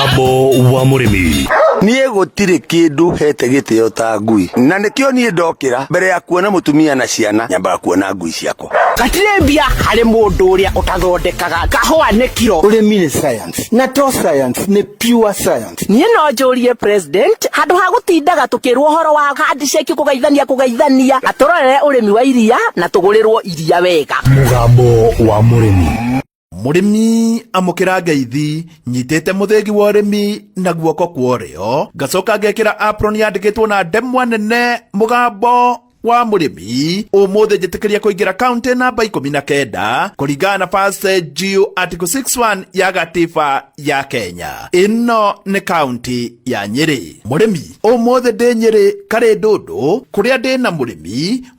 Mugambo wa Murimi. Niĩ gũtirĩ kĩndũ hete gĩtĩo ta ngui, na nĩkĩo niĩ ndokĩra mbere ya kuona mũtumia na ciana nyambaga kuona ngui ciakwa. Gatirĩ mbia harĩ mũndũ ũrĩa ũtathondekaga kahũa nĩ kiro. Ũrĩmi nĩ science na to science nĩ pure science. Niĩ no njũrie president handũ ha gũtindaga tũkĩrwo ũhoro wa handshake kũgeithania na tũrorere ũrĩmi wa iria na tũgũrĩrwo iria wega. Mugambo wa Murimi. Murimi amukira ngeithi nyitete muthegi wa urimi na guoko kworio gacoka ngekira apron yandikitwo na ndemwa nene Mugambo wa Murimi umuthi njitikiria kuingira county namba 19 kuringana na passage article 61 ya gatiba ya Kenya. Ino ni county ya Nyeri. Murimi umuthi ndi Nyeri kari ndundu kuria ndi na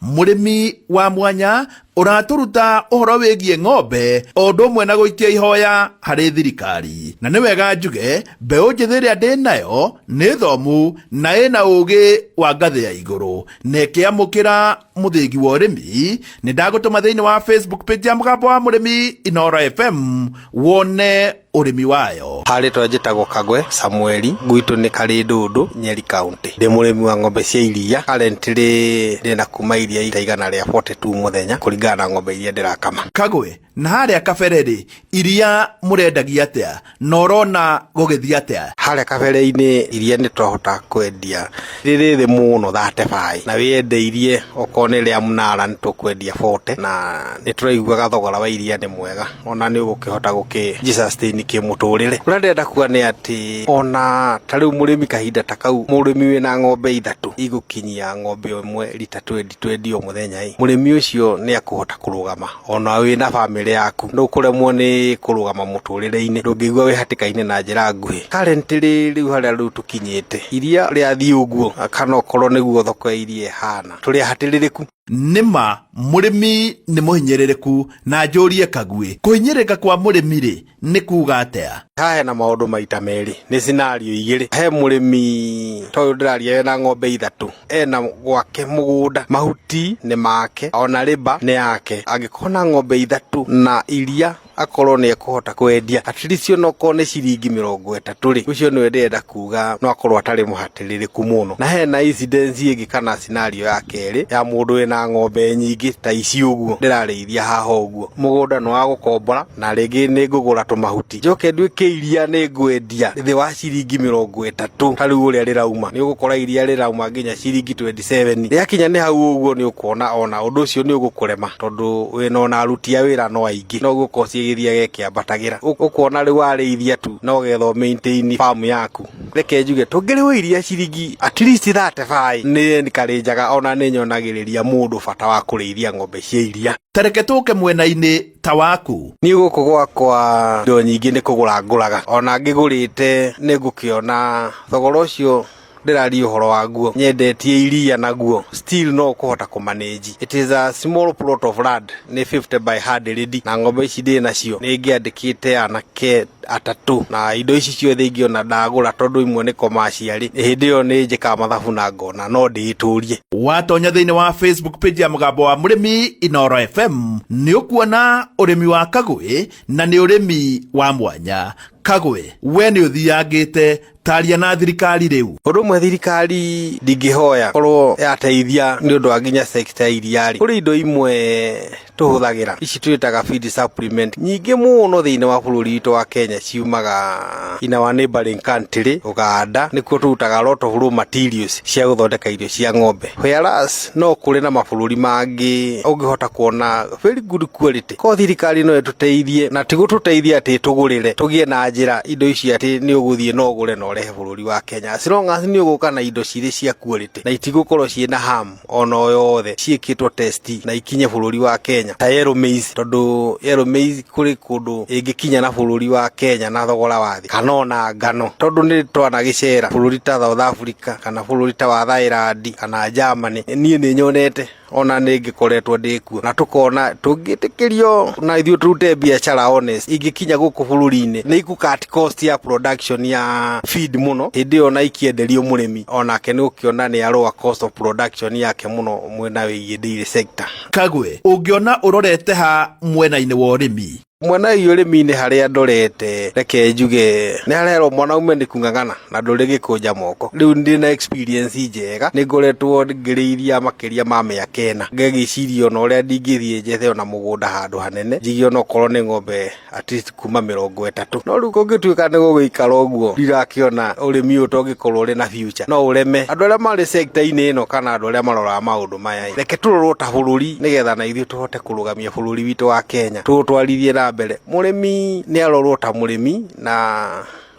murimi wa mwanya uraturuta uhoro wigie ng'ombe ondo mwe na guikia ihoya hari thirikari. Na ni wega njuge mbeu njithi ria ndi nayo ni thomu na ina ugi wa ngathi ya iguru nekiamukira muthigi wa urimi. Ni ndagutuma thiini wa Facebook page ya Mugambo wa Murimi Inoro FM wone urimi wayo. Hari twajitagwo Kagwe Samueli gwitu ni kari ndundu Nyeri County. Ndi murimi wa ng'ombe cia iria currently ndina kuma iria itaigana ria 42 muthenya kuringana na ng'ombe iria ndirakama. Kagwe na haria kabereri iria murendagia atia norona gugithia atia? Haria kabere-ini iria ni twahota kwendia riri thi muno 35 na wiendeirie okone ria munara ni tukwendia 40 na ni turaiguaga thogora wa iria ni mwega ona ni ugukihota gukisustain kimuturire. Kuria ndenda kuga ni ati ona tariu murimi kahinda takau murimi wina ng'ombe ithatu igukinyia ng'ombe imwe lita 20 o muthenya murimi ucio ni akuhota kurugama ona wina family yaku ndukuremwo ni kurugama muturire-ini ndungigua wi hatikaine na njira nguhi. Currently riu haria riu tukinyite iria ria thi uguo kana okorwo niguo thoko ya iria hana turi hatiririku. Nima murimi ni muhinyereriku na njurie Kagwe kuhinyereka kwa murimi ri ni kuga atia? Hahe na maundu maita meri ni scenario igiri. He murimi toyo ndiraria na ng'ombe ithatu ena gwake mugunda mahuti ni make ona riba ni yake angikona ng'ombe ithatu na iria akorwo ni ekuhota kwendia at least no kone ciringi 30 ri ucio ni ndenda kuga no akorwo atari muhatiririku muno. Na he na incidence ingi kana scenario ya keri ya mundu wina ng'ombe nyingi ta ici uguo ndirarĩithia haha uguo mugunda no agukombora na ringi ni ngugura tumahuti njoke ndwike iria ni ngwendia thi wa ciringi 30 tariu uria rirauma ni ugukora iria rirauma nginya ciringi 27 riakinya ni hau uguo ni ukuona ona undu ucio ni ugukurema tondu wina ona aruti a wira no aingi no gukosi iria gekiambatagira ukuona riu arĩithia tu no getho maintain farm yaku. Reke njuge tungiriwe iria ciringi at least 35 ni karinjaga ona ni nyonagiriria mundu bata wa kurĩithia ng'ombe cia iria. Tareke tuke mwena-ini ta waku ni guku gwakwa ndo nyingi ni kugura nguraga ona ngigurite ni ngukiona thogora ucio ndirari uhoro waguo nyendetie iria naguo still no kuhota kumanage. It is a small plot of land ni 50 by 100 na ng'ombe ici ndi nacio ni ngiandikite anake atatu na indo ici ciothe ingiona ndagura tondu imwe ni commercial hindi yo ni njika mathabu na ngona no nditurie. Watonya thiini wa Facebook page ya Mugambo wa Murimi Inoro FM ni ukuona urimi wa Kagwe na ni urimi wa mwanya. Kagwe we ni uthiangite taria na thirikari riu undu mwe thirikari ndingihoya korwo yateithia ni undu wa nginya sector iriari kuri indo imwe tuhuthagira ici twitaga feed supplement nyingi muno thiini wa bururi witu wa Kenya ciumaga ina wa neighboring country Uganda nikuo turutaga lot of raw materials cia guthondeka irio cia ng'ombe whereas no kuri na mabururi mangi ungihota kuona very good quality ko thirikari no etuteithie na tigututeithia ati tugurire tugie na njira indo ici ati ni uguthie no gure no rehe bururi wa Kenya as long as ni uguka na indo cire cia quality na itigukorwo ciina harm ona yothe ciikitwo test na ikinye bururi wa Kenya ta yellow maize tondu yellow maize kuri kundu ingikinya na bururi wa Kenya na thogora wa thi kana ona ngano tondu ni twana gicera bururi ta South Africa kana bururi ta wa Thailand kana Germany nie ni nyonete ona ningikoretwo ndikuo na tukona tungitikirio na ithuĩ turute biashara honest ingikinya guku bururi-ini ni ikukat cost ya production ya feed muno hindi ona ikienderio murimi onake ni ukiona ni lower cost of production yake muno mwena wigie dairy sector. Kagwe ungiona urorete ha mwena-ini wa urimi mwena urimi-inĩ harĩa ndorete reke njuge nĩ harerwo mwanaume nĩ kung'ang'ana na ndũrĩ gĩkũnja moko. Rĩu ndĩ na experience njega, nĩ ngoretwo ngĩrĩithia makĩria ma mĩaka ĩna, ngegĩciria ona ũrĩa ndingĩthiĩ njethe ona mũgũnda handũ hanene njigie ona okorwo nĩ ng'ombe at least kuma 30. No rĩu kũngĩtuĩka nĩ gũgĩikara ũguo ndirakĩona ũrĩmi ũyũ tũngĩkorwo ũrĩ na future. No ũreme andũ arĩa marĩ sector-inĩ ĩno kana andũ arĩa maroraga maũndũ maya, reke tũrorwo ta bũrũri nĩgetha na ithuĩ tũhote kũrũgamia bũrũri witũ wa Kenya, tũtwarithie na mbere. Mũrĩmi nĩ arorwo ta mũrĩmi na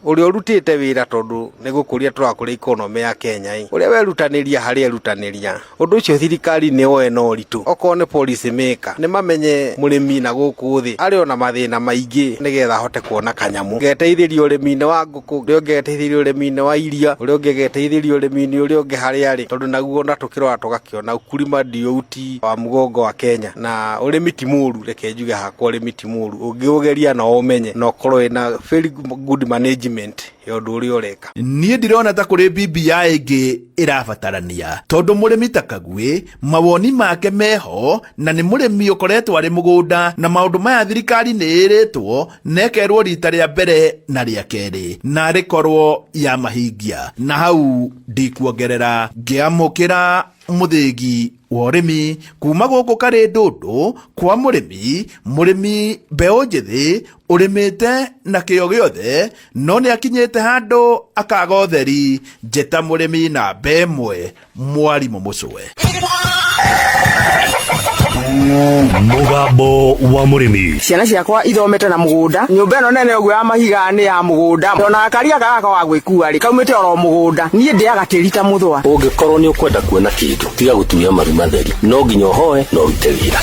ũrĩa ũrutĩte wĩra tondũ nĩ gũkũria tũrakũria ikonomi ya Kenya ũrĩa werutanĩria harĩa erutanĩria. Ũndũ ũcio thirikari nĩ oe no ũritũ, okorwo nĩ policy maker nĩ mamenye mũrĩmi na gũkũ thĩ arĩ ona mathĩna maingĩ nĩgetha ahote kuona kanyamu. Ngeteithĩria ũrĩmi-inĩ wa ngũkũ, ũrĩa ũngeteithĩria ũrĩmi-inĩ wa iria, ũrĩa ũngeteithĩria ũrĩmi-inĩ ũrĩa ũngĩ harĩa arĩ, tondũ naguo na tũkĩrora tũgakĩona ukulima ndio uti wa mũgongo wa Kenya. Na ũrĩmi ti mũru, reke njuge hakwa ũrĩmi ti mũru ũngĩũgeria na ũmenye na ũkorwo wĩna very good management ya ũndũ ũrĩa ũreka. Niĩ ndirona ta kũrĩ BBI ĩngĩ ĩrabatarania, tondũ mũrĩmi ta Kagwe mawoni make meho na nĩ mũrĩmi ũkoretwo arĩ mũgũnda, na maũndũ maya thirikari nĩ ĩrĩtwo na ĩkerwo rita rĩa mbere na rĩa kerĩ na rĩkorwo ya mahingia. Na hau ndikuongerera ngĩamũkĩra mũthĩgi wa ũrĩmi kuma gũkũ karĩ ndũndũ kwa mũrĩmi mbeũ njĩthĩ ũrĩmĩte na kĩo gĩothe, no nĩ akinyĩte handũ akaga ũtheri. Njeta mũrĩmi namba ĩmwe Mwarimũ Mũcwe. Mũgambo wa mũrĩmi. Ciana ciakwa ithomete na mũgũnda, nyũmba ĩno nene ũguo ya mahiga nĩ ya mũgũnda, ona karia gaka wa gwĩkua rĩ kaumĩte oro mũgũnda. Niĩ ndĩaga tĩri ta mũthwa. Ũngĩkorwo nĩ ũkwenda kuona kĩndũ tiga gũtumia maru matheri, no nginya ũhoe na ũrute wĩra.